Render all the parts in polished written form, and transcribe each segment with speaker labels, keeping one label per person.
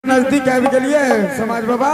Speaker 1: नजदीक आबि गेलिए समाज बाबा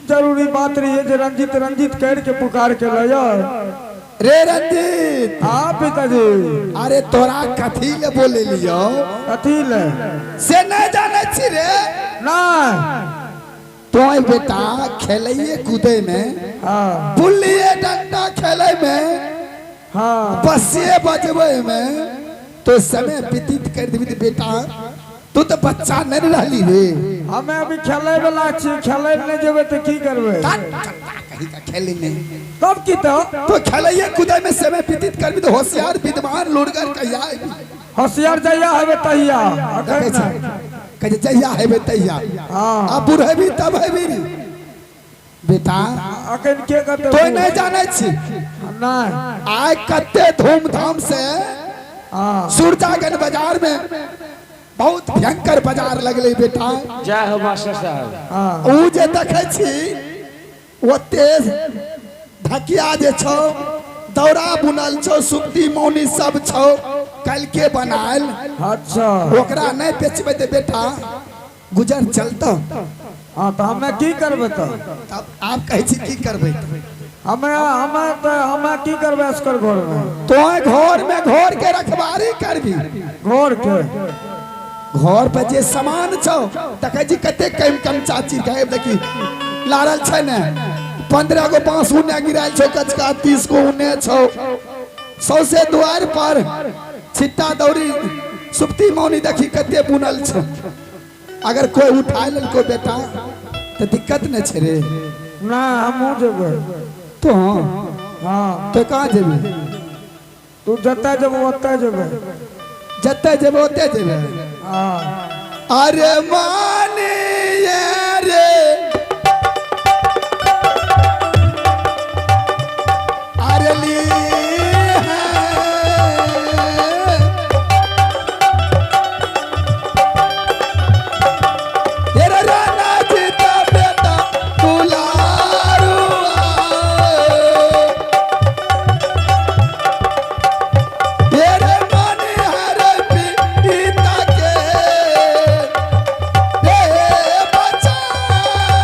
Speaker 1: जरूरी बात रही है जे रंजित रंजित कह के पुकार के लाया
Speaker 2: रे रंजीत।
Speaker 1: हाँ पिताजी।
Speaker 2: अरे तोरा कथी ले बोले लियो?
Speaker 1: कथी ले
Speaker 2: से नहीं जाने छी रे?
Speaker 1: ना
Speaker 2: तो बेटा खेलिए कूदे में,
Speaker 1: हाँ
Speaker 2: बुलिए डंडा खेले में,
Speaker 1: हाँ
Speaker 2: बसिए बजबे में तो समय व्यतीत कर देबी बेटा। तू तो बच्चा नहीं रहली रे।
Speaker 1: हमें अभी खेले वाला छी, खेले नहीं जेबे तो की करबे?
Speaker 2: कहीं का खेले नहीं
Speaker 1: तब की
Speaker 2: तो खेलिए कूदे में समय व्यतीत करबी तो होशियार विद्वान लुड़गर कहिया
Speaker 1: होशियार जइया हवे तहिया
Speaker 2: कहे जइया हेबे तहिया।
Speaker 1: हाँ
Speaker 2: अब बूढ़े भी तब है भी बेटा।
Speaker 1: अखन के कहते
Speaker 2: तो नहीं जाने छी
Speaker 1: ना
Speaker 2: आय कते धूमधाम से
Speaker 1: हाँ
Speaker 2: सूरजागंज बाजार में बहुत भयंकर बाजार लगले बेटा।
Speaker 3: जय हो मास्टर साहब।
Speaker 1: हाँ
Speaker 2: ऊ जे देखे छी वो तेज ढकिया जे छौ, दौरा बुनल छौ, सुक्ति मौनी सब छौ, कल के बनायल।
Speaker 1: अच्छा
Speaker 2: ओकरा नहीं बेचबे ते बेटा गुजर चलता।
Speaker 1: हाँ तो हमें की करबे तो?
Speaker 2: तब आप कहे छी की करबे?
Speaker 1: हमें की करबे असकर घर में?
Speaker 2: तो घर में घर के रखवारी करबी।
Speaker 1: घर के
Speaker 2: घर पर जे सामान छौ देखे जी कते कम चाची कहे देखी लारल छै ने 15 गो बांस उन्ने गिरायल छौ, कचका 30 गो उन्ने छौ, 100 से द्वार पर छिट्टा दौरी सुप्ती मौनी देखी कते बुनल छौ। अगर कोई उठा लेल को बेटा तो दिक्कत न छे रे।
Speaker 1: ना हमहू जेबे।
Speaker 2: तो
Speaker 1: हाँ
Speaker 2: तो कहाँ जेबे?
Speaker 1: तू जते जेबे ओते जेबे।
Speaker 2: जते जेबे ओते जेबे।
Speaker 1: हाँ
Speaker 2: अरे मानिए रे अरे ली है तेरा राना जीता बेटा दुलारुआ, तेरे मानी हरे पीता के बचा बचा।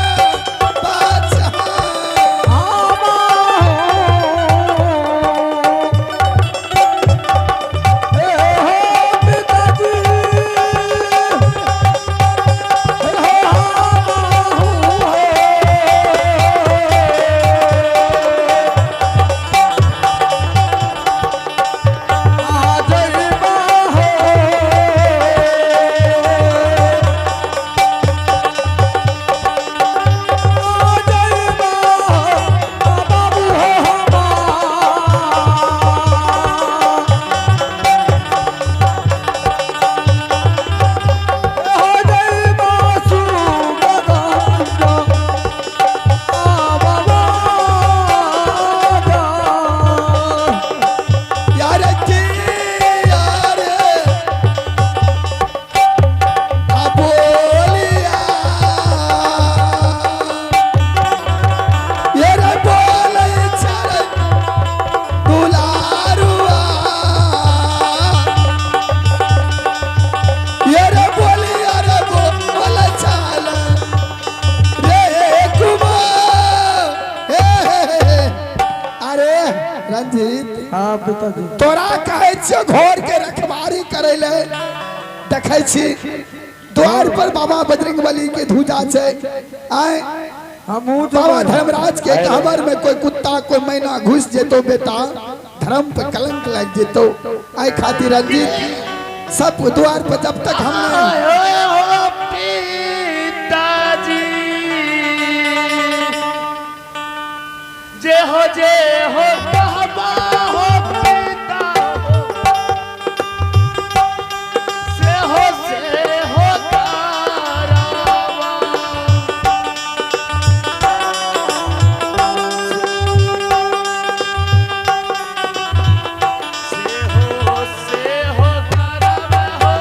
Speaker 2: रंजीत
Speaker 1: हाँ पिताजी।
Speaker 2: तोरा कहे छियो घर के रखवारी करे ले देखे छी द्वार पर बाबा बजरंगबली के धुजा छे। आए
Speaker 1: हमहू
Speaker 2: बाबा
Speaker 1: जेबे।
Speaker 2: धर्मराज के कबर में कोई कुत्ता कोई मैना घुस जेतो बेटा धर्म पे कलंक लग जेतो। आई खातिर रंजीत सब द्वार पर जब तक हमने
Speaker 3: पिताजी जे हो कहबा हो पिता से हो तारावा से हो तारावा हो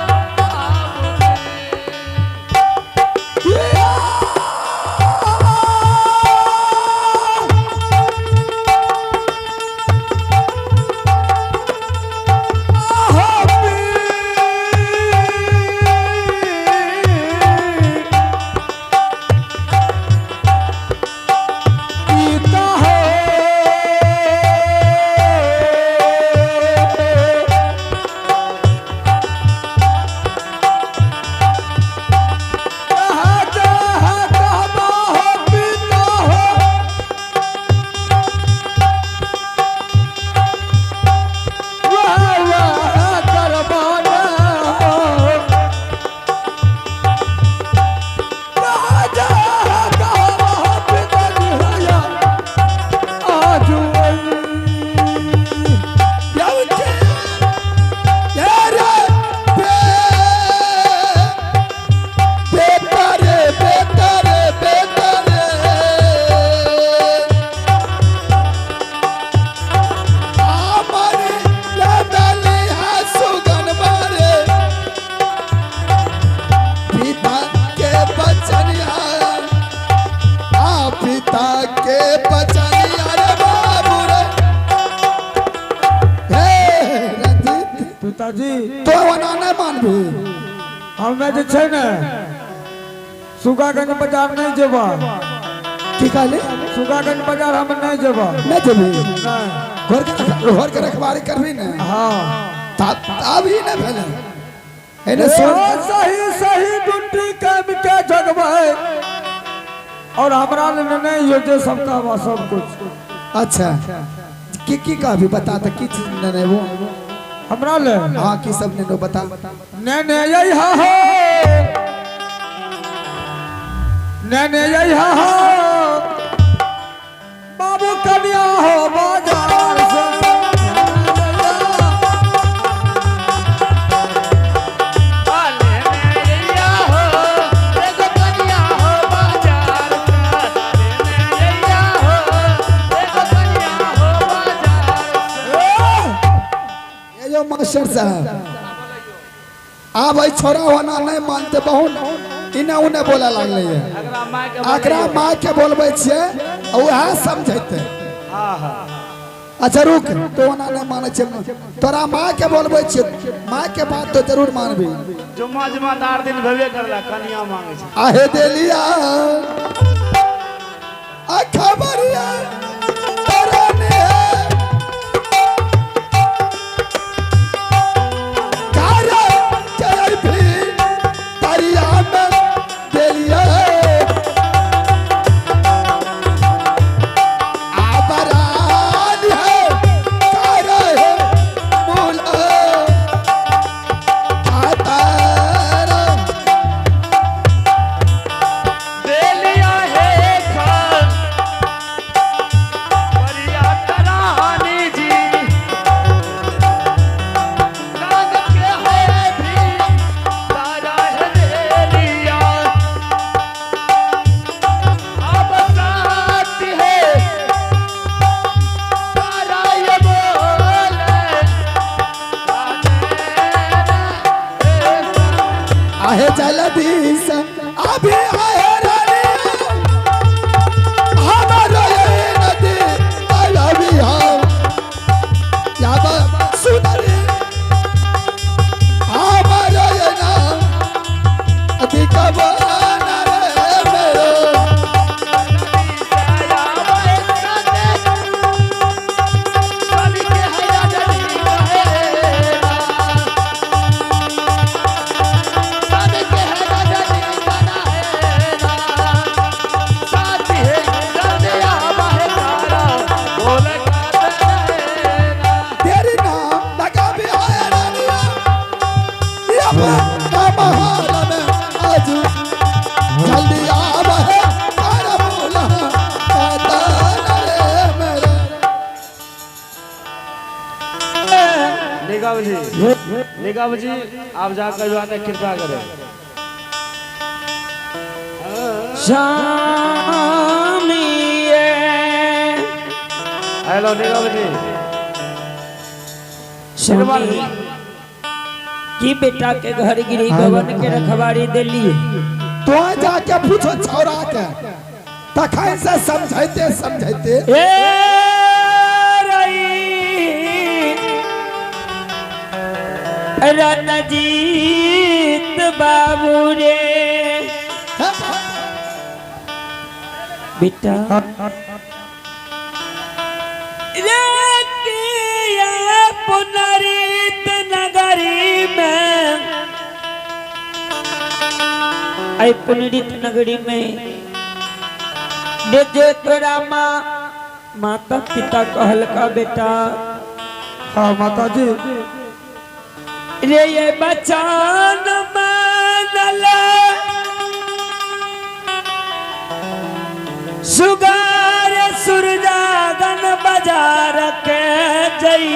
Speaker 1: पिताजी
Speaker 2: तो वना नहीं मानबी
Speaker 1: हमें जे छै ने सुगागंज बाजार नहीं जेबा
Speaker 2: की कहले
Speaker 1: सुगागंज बाजार हम नहीं जेबा
Speaker 2: नहीं जेबी
Speaker 1: नहीं
Speaker 2: घर के रखवारी करबी ने
Speaker 1: हाँ
Speaker 2: तब ही न भेले एने
Speaker 1: सही सही ड्यूटी काम के जगबै और हमरा ले नहीं हो जे सबका बा सब कुछ
Speaker 2: अच्छा की कहबी बता त की चीज ने वो
Speaker 1: हमरा ले
Speaker 2: हां की सब ने बता
Speaker 1: ने यही हा हो ने यही हा हो बाबू कन्या हो बाजार से
Speaker 2: मास्टर साहब आ भाई छोरा होना नहीं मानते बहुत इने उने बोला लगले है एकरा मां के बोलबे छे वह समझते अच्छा रुक तो ओना नहीं माने छे तोरा मां के बोलबे छे मां के बात तो जरूर मानबी
Speaker 3: जुम्मा जुम्मा 4 दिन भेबे करला कन्या मांगे छे
Speaker 2: आहे देलिया आ खबरिया तोरा ने आहे जलदीस अभी आए रानी हमारा ये नदी अलवी हो या सुंदरी हमारा ये ना अधिक बना रे मेरो
Speaker 3: निगम जी आप जाकर जाने कृपा करें हेलो निगम जी
Speaker 4: की बेटा के घर गिरी गवन के रखवारी दिली
Speaker 2: तो जाके पूछो छोरा के तखन से समझाइते समझाइते
Speaker 4: रणजीत बाबू रे बेटा पुनरित नगरी में आई पुनरित नगरी में जे तोरा माता पिता कहल का बेटा
Speaker 1: हाँ माता जी
Speaker 4: रे ये बचान मानल सुगार सुरजागन बाजार के जई